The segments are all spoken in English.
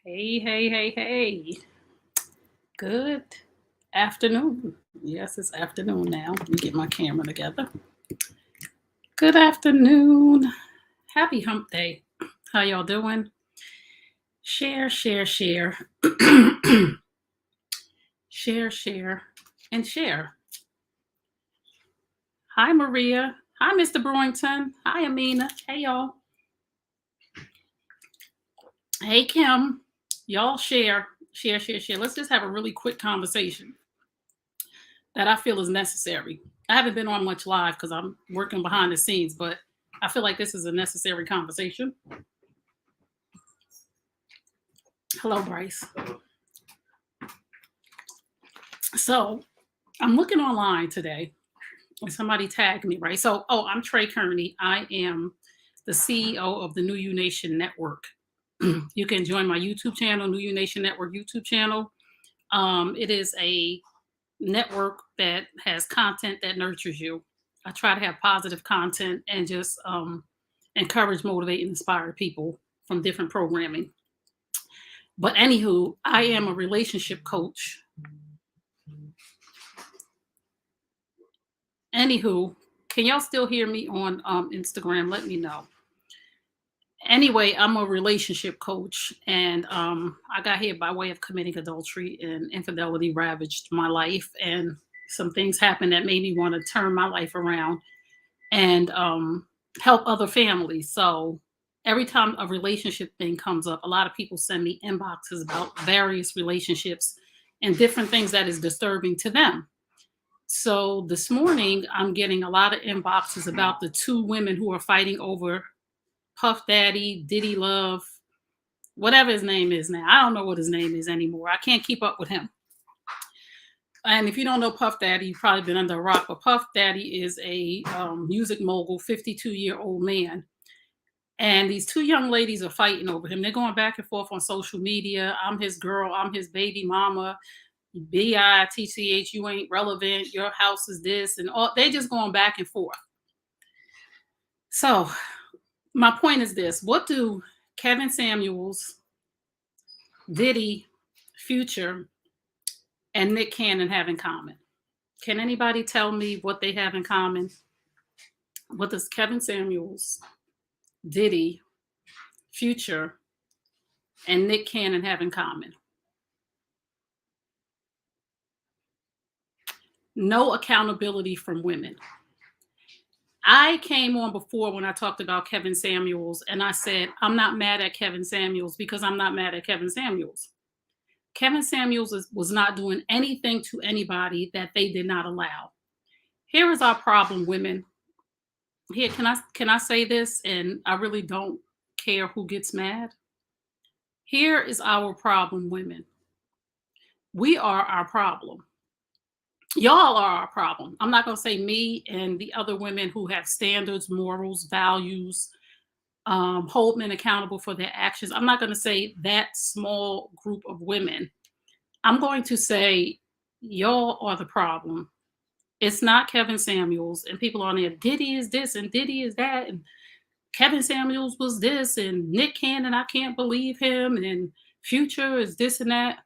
Hey, hey, hey, hey. Good afternoon. Yes, it's afternoon now. Let me get my camera together. Good afternoon. Happy hump day. How y'all doing? Share, share, share. Share, share, and share. Hi, Maria. Hi, Mr. Brewington. Hi, Amina. Hey, y'all. Hey, Kim. Y'all share, share, share, share. Let's just have a really quick conversation that I feel is necessary. I haven't been on much live because I'm working behind the scenes, but I feel like this is a necessary conversation. Hello, Bryce. So I'm looking online today and somebody tagged me, right? So, I'm Trey Kearney. I am the CEO of the New U Nation Network. You can join my YouTube channel, New U Nation Network YouTube channel. It is a network that has content that nurtures you. I try to have positive content and just encourage, motivate, and inspire people from different programming. But anywho, I am a relationship coach. Anywho, can y'all still hear me on Instagram? Let me know. Anyway, I'm a relationship coach, and I got here by way of committing adultery, and infidelity ravaged my life, and some things happened that made me want to turn my life around and help other families. So every time a relationship thing comes up, a lot of people send me inboxes about various relationships and different things that is disturbing to them. So this morning, I'm getting a lot of inboxes about the two women who are fighting over Puff Daddy, Diddy Love, whatever his name is now. I don't know what his name is anymore. I can't keep up with him. And if you don't know Puff Daddy, you've probably been under a rock. But Puff Daddy is a music mogul, 52-year-old man. And these two young ladies are fighting over him. They're going back and forth on social media. I'm his girl. I'm his baby mama. BITCH, you ain't relevant. Your house is this. And all. They just going back and forth. So my point is this. What do Kevin Samuels, Diddy, Future, and Nick Cannon have in common? Can anybody tell me what they have in common? What does Kevin Samuels, Diddy, Future, and Nick Cannon have in common? No accountability from women. I came on before when I talked about Kevin Samuels, and I said, I'm not mad at Kevin Samuels because I'm not mad at Kevin Samuels. Kevin Samuels was not doing anything to anybody that they did not allow. Here is our problem, women. Here, can I say this? And I really don't care who gets mad. Here is our problem, women. We are our problem. Y'all are our problem. I'm not going to say me and the other women who have standards, morals, values, hold men accountable for their actions. I'm not going to say that small group of women. I'm going to say y'all are the problem. It's not Kevin Samuels and people on there. Diddy is this and Diddy is that. And Kevin Samuels was this and Nick Cannon, I can't believe him. And Future is this and that.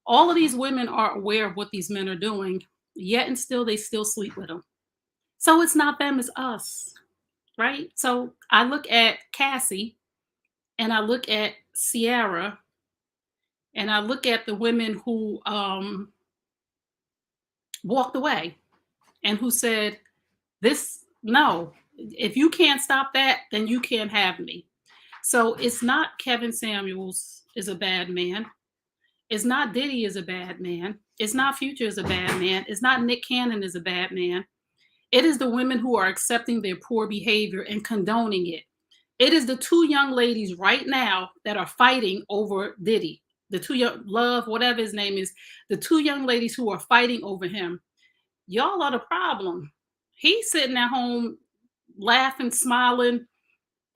All of these women are aware of what these men are doing, yet and still they still sleep with them. So it's not them, it's us, right? So I look at Cassie and I look at Sierra and I look at the women who walked away and who said, this, no, if you can't stop that, then you can't have me. So it's not Kevin Samuels is a bad man. It's not Diddy is a bad man. It's not Future is a bad man. It's not Nick Cannon is a bad man. It is the women who are accepting their poor behavior and condoning it. It is the two young ladies right now that are fighting over Diddy. The two young love, whatever his name is, the two young ladies who are fighting over him. Y'all are the problem. He's sitting at home laughing, smiling,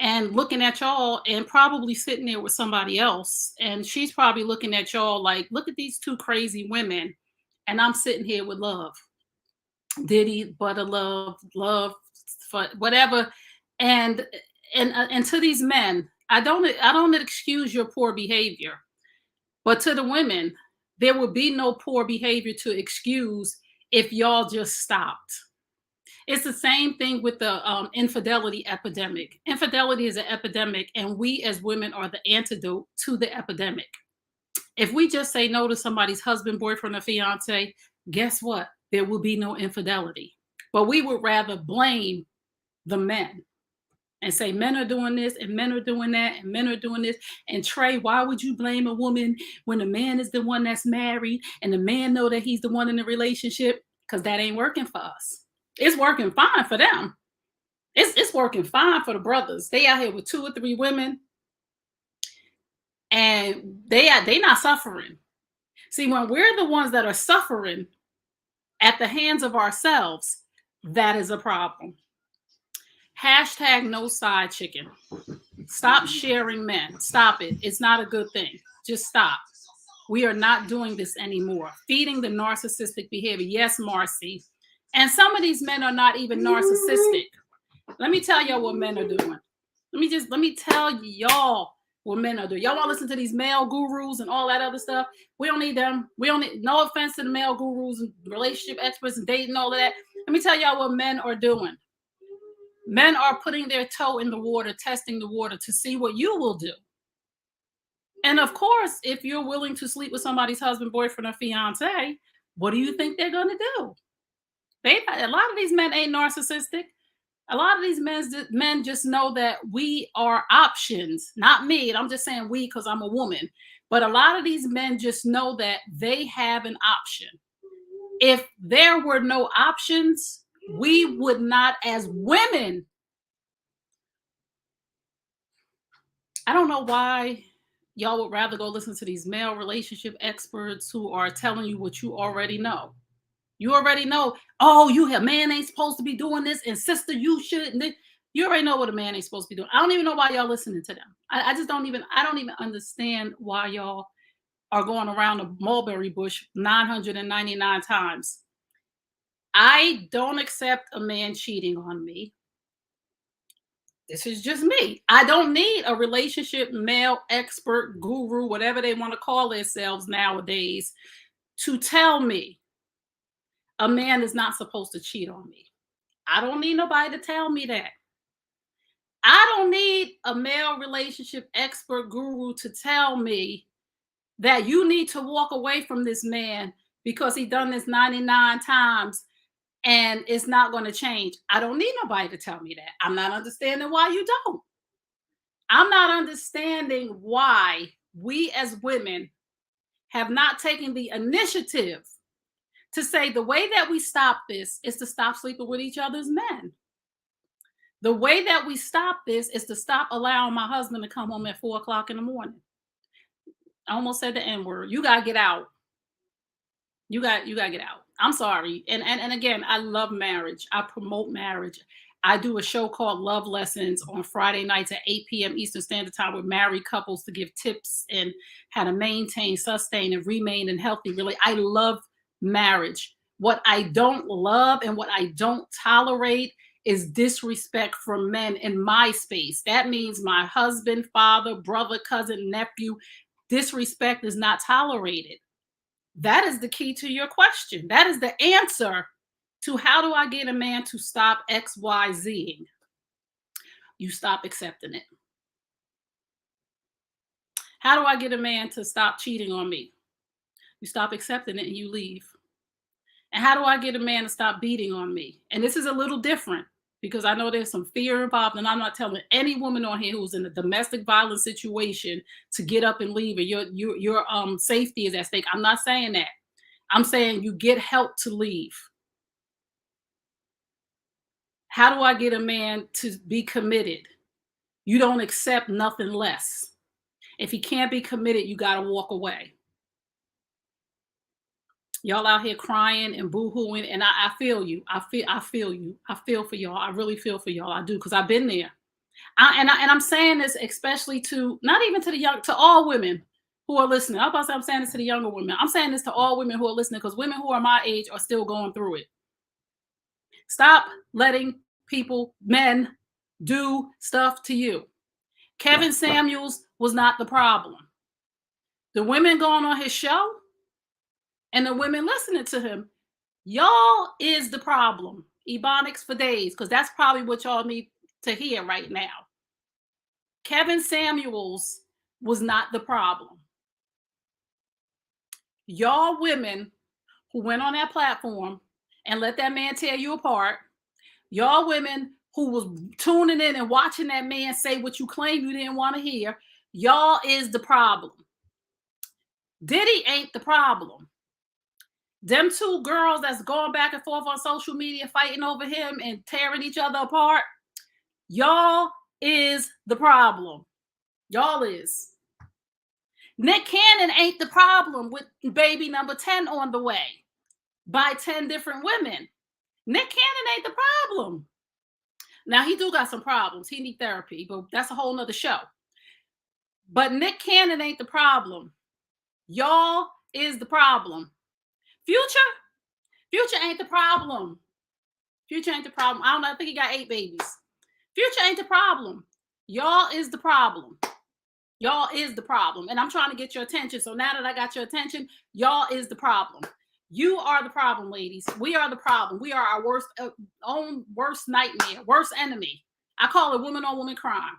and looking at y'all and probably sitting there with somebody else. And she's probably looking at y'all like, look at these two crazy women. And I'm sitting here with love. Diddy, butter love, love, for whatever. And to these men, I don't excuse your poor behavior. But to the women, there would be no poor behavior to excuse if y'all just stopped. It's the same thing with the infidelity epidemic. Infidelity is an epidemic, and we as women are the antidote to the epidemic. If we just say no to somebody's husband, boyfriend, or fiance, guess what? There will be no infidelity. But we would rather blame the men and say men are doing this and men are doing that and men are doing this. And Trey, why would you blame a woman when the man is the one that's married and the man know that he's the one in the relationship? Because that ain't working for us. It's working fine for them. It's working fine for the brothers. They out here with 2 or 3 women, and they not suffering. See, when we're the ones that are suffering at the hands of ourselves, that is a problem. Hashtag no side chicken. Stop sharing men. Stop it. It's not a good thing. Just stop. We are not doing this anymore. Feeding the narcissistic behavior. Yes, Marcy. And some of these men are not even narcissistic. Let me tell y'all what men are doing. Let me tell y'all what men are doing. Y'all want to listen to these male gurus and all that other stuff? We don't need them. We don't need, no offense to the male gurus and relationship experts and dating, all of that. Let me tell y'all what men are doing. Men are putting their toe in the water, testing the water to see what you will do. And of course, if you're willing to sleep with somebody's husband, boyfriend, or fiance, what do you think they're going to do? A lot of these men ain't narcissistic. A lot of these men just know that we are options. Not me. I'm just saying we because I'm a woman. But a lot of these men just know that they have an option. If there were no options, we would not, as women, I don't know why y'all would rather go listen to these male relationship experts who are telling you what you already know. You already know, oh, man ain't supposed to be doing this, and sister, you shouldn't. You already know what a man ain't supposed to be doing. I don't even know why y'all listening to them. I don't even understand why y'all are going around the mulberry bush 999 times. I don't accept a man cheating on me. This is just me. I don't need a relationship male expert, guru, whatever they want to call themselves nowadays, to tell me a man is not supposed to cheat on me. I don't need nobody to tell me that. I don't need a male relationship expert guru to tell me that you need to walk away from this man because he done this 99 times and it's not going to change. I don't need nobody to tell me that. I'm not understanding why you don't. I'm not understanding why we as women have not taken the initiative to say the way that we stop this is to stop sleeping with each other's men. The way that we stop this is to stop allowing my husband to come home at 4:00 in the morning. I almost said the N word. You gotta get out. You got to get out. I'm sorry. And again, I love marriage. I promote marriage. I do a show called Love Lessons on Friday nights at 8 p.m. Eastern Standard Time with married couples to give tips and how to maintain, sustain, and remain in healthy relationship. I love marriage. What I don't love and what I don't tolerate is disrespect from men in my space. That means my husband, father, brother, cousin, nephew. Disrespect is not tolerated. That is the key to your question. That is the answer to how do I get a man to stop XYZing? You stop accepting it. How do I get a man to stop cheating on me? You stop accepting it and you leave. And how do I get a man to stop beating on me? And this is a little different because I know there's some fear involved, and I'm not telling any woman on here who's in a domestic violence situation to get up and leave, and your safety is at stake. I'm not saying that. I'm saying you get help to leave. How do I get a man to be committed? You don't accept nothing less. If he can't be committed, you got to walk away. Y'all out here crying and boo-hooing, and I feel you. I feel you. I feel for y'all. I really feel for y'all. I do, because I've been there. I'm saying this especially to, not even to the young, to all women who are listening. I'm saying this to the younger women. I'm saying this to all women who are listening, because women who are my age are still going through it. Stop letting people, men, do stuff to you. Kevin Samuels was not the problem. The women going on his show and the women listening to him, y'all is the problem. Ebonics for days, because that's probably what y'all need to hear right now. Kevin Samuels was not the problem. Y'all women who went on that platform and let that man tear you apart, y'all women who was tuning in and watching that man say what you claim you didn't want to hear, y'all is the problem. Diddy ain't the problem. Them two girls that's going back and forth on social media fighting over him and tearing each other apart, y'all is the problem. Y'all is. Nick Cannon ain't the problem with baby number 10 on the way by 10 different women. Nick Cannon ain't the problem. Now, he do got some problems. He need therapy, but that's a whole nother show. But Nick Cannon ain't the problem. Y'all is the problem. Future ain't the problem. Future ain't the problem. I don't know. I think he got 8 babies. Future ain't the problem. Y'all is the problem. Y'all is the problem. And I'm trying to get your attention. So now that I got your attention, y'all is the problem. You are the problem, ladies. We are the problem. We are our worst nightmare, worst enemy. I call it woman on woman crime.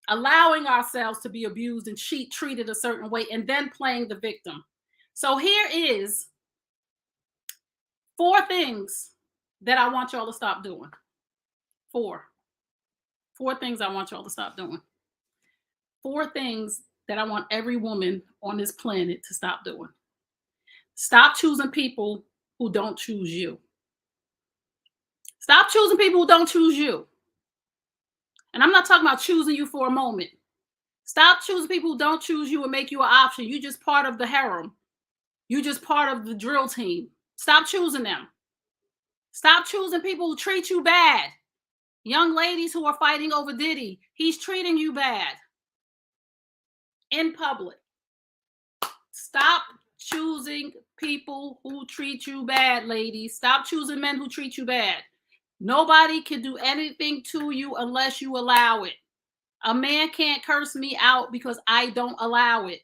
Allowing ourselves to be abused and treated a certain way and then playing the victim. So here is 4 things that I want y'all to stop doing. 4 things I want y'all to stop doing. 4 things that I want every woman on this planet to stop doing. Stop choosing people who don't choose you. Stop choosing people who don't choose you. And I'm not talking about choosing you for a moment. Stop choosing people who don't choose you and make you an option. You just part of the harem. You just part of the drill team. Stop choosing them. Stop choosing people who treat you bad. Young ladies who are fighting over Diddy, he's treating you bad in public. Stop choosing people who treat you bad, ladies. Stop choosing men who treat you bad. Nobody can do anything to you unless you allow it. A man can't curse me out because I don't allow it.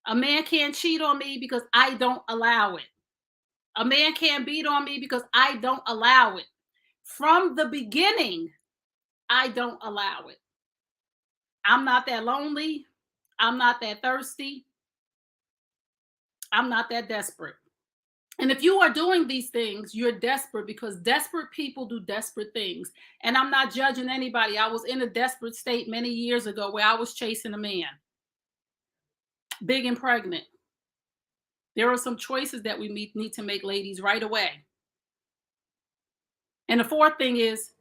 A man can't cheat on me because I don't allow it. A man can't beat on me because I don't allow it. From the beginning, I don't allow it. I'm not that lonely. I'm not that thirsty. I'm not that desperate. And if you are doing these things, you're desperate because desperate people do desperate things. And I'm not judging anybody. I was in a desperate state many years ago where I was chasing a man, big and pregnant. There are some choices that we need to make, ladies, right away. And the 4th thing is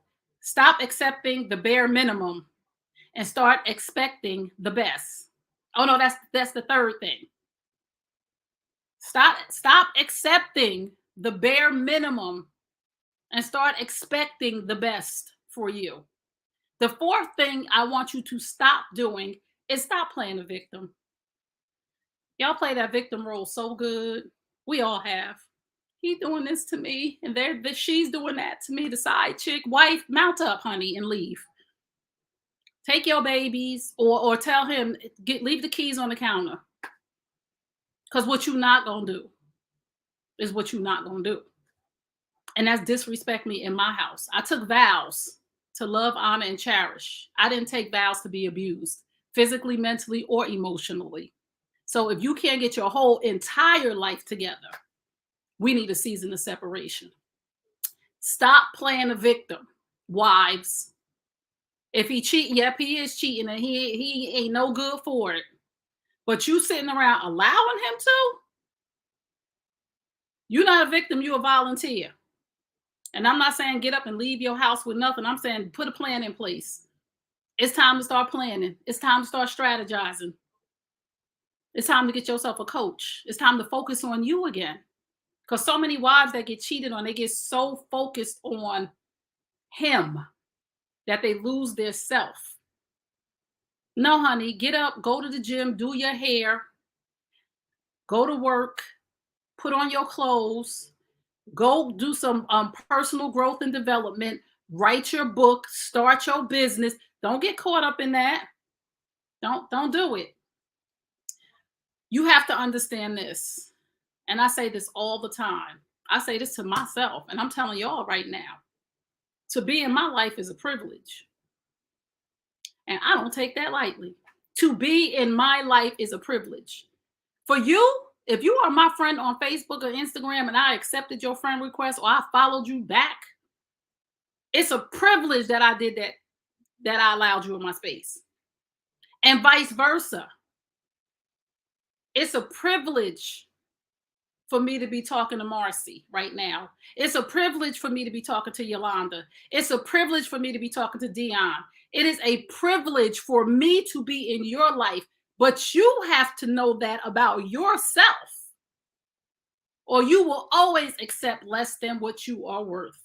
stop accepting the bare minimum and start expecting the best. Oh no, that's the 3rd thing. Stop accepting the bare minimum and start expecting the best for you. The 4th thing I want you to stop doing is stop playing the victim. Y'all play that victim role so good. We all have. He doing this to me, and she's doing that to me. The side chick, wife, mount up, honey, and leave. Take your babies, or tell him leave the keys on the counter. Because what you're not gonna do is what you're not gonna do, and that's disrespect me in my house. I took vows to love, honor, and cherish. I didn't take vows to be abused, physically, mentally, or emotionally. So if you can't get your whole entire life together, we need a season of separation. Stop playing the victim, wives. If he cheating, yep, he is cheating, and he ain't no good for it. But you sitting around allowing him to? You're not a victim, you're a volunteer. And I'm not saying get up and leave your house with nothing. I'm saying put a plan in place. It's time to start planning. It's time to start strategizing. It's time to get yourself a coach. It's time to focus on you again. Because so many wives that get cheated on, they get so focused on him that they lose their self. No, honey, get up, go to the gym, do your hair, go to work, put on your clothes, go do some personal growth and development, write your book, start your business, Don't get caught up in that. Don't do it. You have to understand this. And I say this all the time. I say this to myself, and I'm telling y'all right now. To be in my life is a privilege. And I don't take that lightly. To be in my life is a privilege. For you, if you are my friend on Facebook or Instagram and I accepted your friend request or I followed you back, it's a privilege that I did that, that I allowed you in my space. And vice versa. It's a privilege for me to be talking to Marcy right now. It's a privilege for me to be talking to Yolanda. It's a privilege for me to be talking to Dion. It is a privilege for me to be in your life, but you have to know that about yourself, or you will always accept less than what you are worth.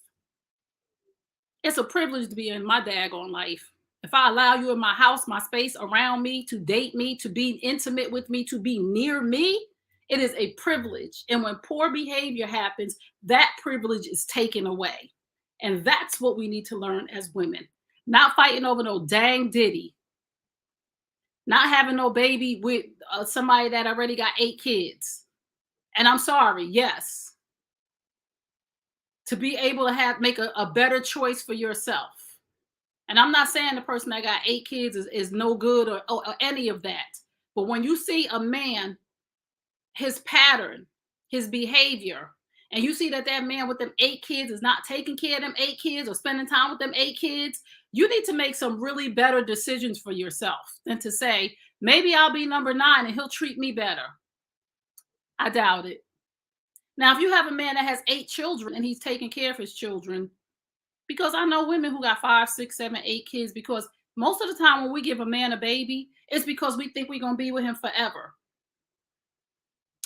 It's a privilege to be in my daggone life. If I allow you in my house, my space, around me, to date me, to be intimate with me, to be near me, it is a privilege. And when poor behavior happens, that privilege is taken away. And that's what we need to learn as women. Not fighting over no dang Diddy. Not having no baby with somebody that already got 8 kids. And I'm sorry, yes. To be able to make a better choice for yourself. And I'm not saying the person that got 8 kids is no good or any of that. But when you see a man, his pattern, his behavior, and you see that that man with them 8 kids is not taking care of them 8 kids or spending time with them 8 kids, you need to make some really better decisions for yourself than to say, maybe I'll be number 9 and he'll treat me better. I doubt it. Now, if you have a man that has 8 children and he's taking care of his children, because I know women who got 5, 6, 7, 8 kids, because most of the time when we give a man a baby, it's because we think we're going to be with him forever.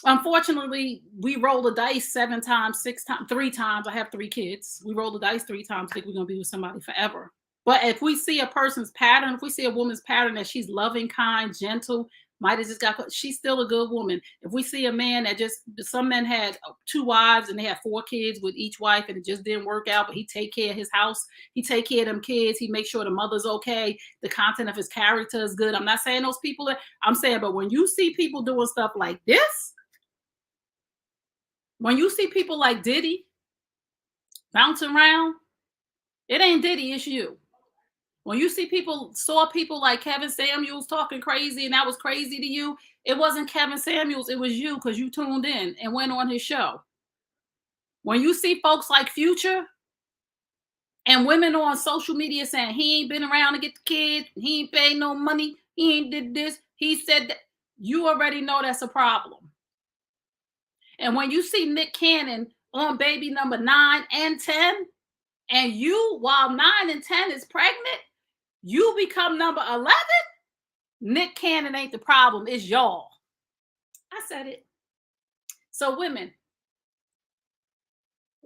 Unfortunately, we roll the dice 7 times, 6 times, 3 times. I have 3 kids. We roll the dice 3 times, think we're going to be with somebody forever. But if we see a person's pattern, if we see a woman's pattern that she's loving, kind, gentle, might have just got, she's still a good woman. If we see a man that just, some men had 2 wives and they had 4 kids with each wife and it just didn't work out, but he take care of his house, he take care of them kids, he makes sure the mother's okay, the content of his character is good. I'm not saying those people, I'm saying, but when you see people doing stuff like this, when you see people like Diddy bouncing around, it ain't Diddy, it's you. When you see saw people like Kevin Samuels talking crazy and that was crazy to you, it wasn't Kevin Samuels, it was you, because you tuned in and went on his show. When you see folks like Future and women on social media saying he ain't been around to get the kids, he ain't paid no money, he ain't did this, he said that, you already know that's a problem. And when you see Nick Cannon on baby number 9 and 10, and you, while 9 and 10 is pregnant, you become number 11, Nick Cannon ain't the problem, it's y'all. I said it. So women,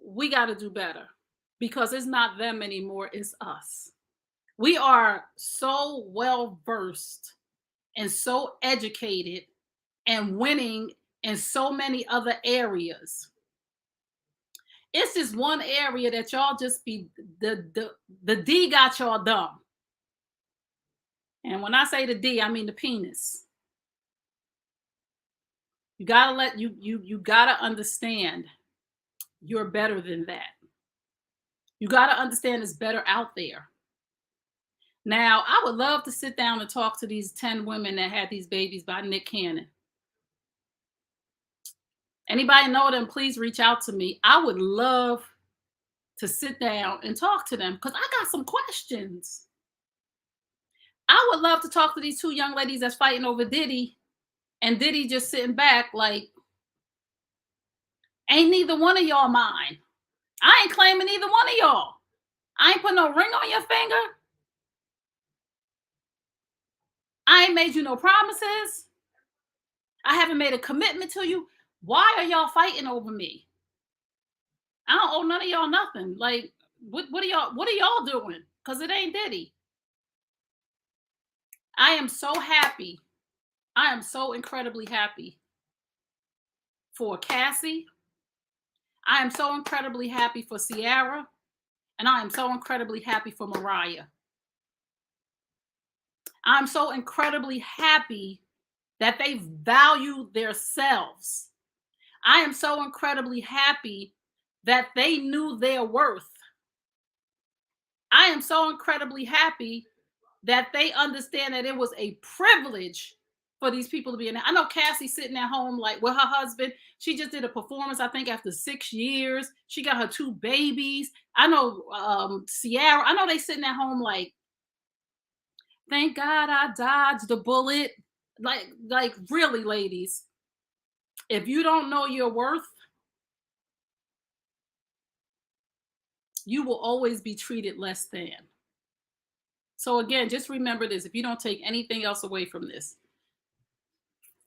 we got to do better, because it's not them anymore, it's us. We are so well versed and so educated and winning in so many other areas. It's this one area that y'all just be, the D got y'all dumb. And when I say the D, I mean the penis. You gotta you gotta understand you're better than that. You gotta understand it's better out there. Now, I would love to sit down and talk to these 10 women that had these babies by Nick Cannon. Anybody know them, please reach out to me. I would love to sit down and talk to them, because I got some questions. I would love to talk to these 2 young ladies that's fighting over Diddy, and Diddy just sitting back like, ain't neither one of y'all mine. I ain't claiming either one of y'all. I ain't put no ring on your finger. I ain't made you no promises. I haven't made a commitment to you. Why are y'all fighting over me? I don't owe none of y'all nothing. Like, what are y'all doing? Because it ain't Diddy. I am so happy. I am so incredibly happy for Cassie. I am so incredibly happy for Sierra. And I am so incredibly happy for Mariah. I'm so incredibly happy that they value themselves. I am so incredibly happy that they knew their worth. I am so incredibly happy that they understand that it was a privilege for these people to be in there. I know Cassie's sitting at home like with her husband. She just did a performance, I think, after 6 years. She got her 2 babies. I know Sierra. I know they sitting at home like, thank God I dodged the bullet. Like really, ladies, if you don't know your worth, you will always be treated less than. So again, just remember this. If you don't take anything else away from this,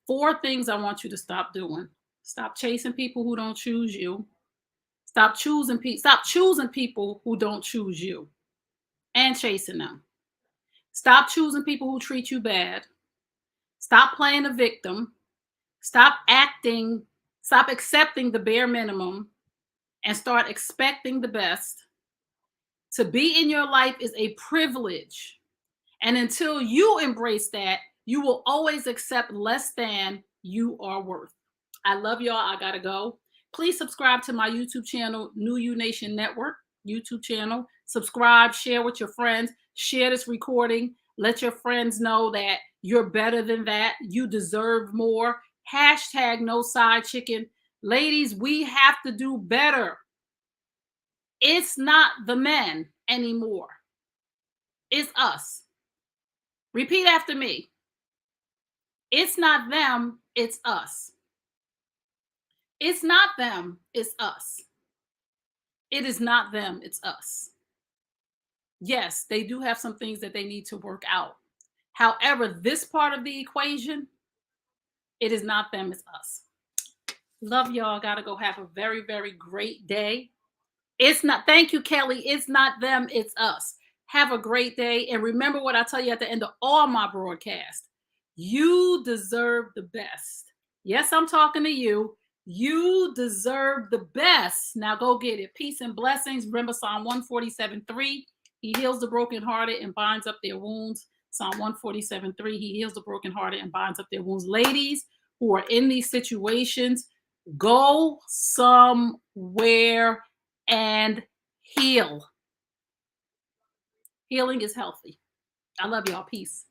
4 things I want you to stop doing. Stop chasing people who don't choose you. Stop choosing people who don't choose you and chasing them. Stop choosing people who treat you bad. Stop playing the victim. Stop accepting the bare minimum and start expecting the best. To be in your life is a privilege. And until you embrace that, you will always accept less than you are worth. I love y'all. I gotta go. Please subscribe to my YouTube channel, New You Nation Network YouTube channel. Subscribe, share with your friends, share this recording. Let your friends know that you're better than that. You deserve more. Hashtag no side chicken. Ladies, we have to do better. It's not the men anymore. It's us. Repeat after me. It's not them, it's us. It's not them, it's us. It is not them, it's us. Yes, they do have some things that they need to work out. However, this part of the equation, it is not them, it's us. Love y'all. Gotta go have a very, very great day. It's not, thank you, Kelly. It's not them, it's us. Have a great day. And remember what I tell you at the end of all my broadcasts. You deserve the best. Yes, I'm talking to you. You deserve the best. Now go get it. Peace and blessings. Remember Psalm 147:3. He heals the brokenhearted and binds up their wounds. Psalm 147:3. He heals the brokenhearted and binds up their wounds. Ladies who are in these situations, go somewhere and heal. Healing is healthy. I love y'all. Peace.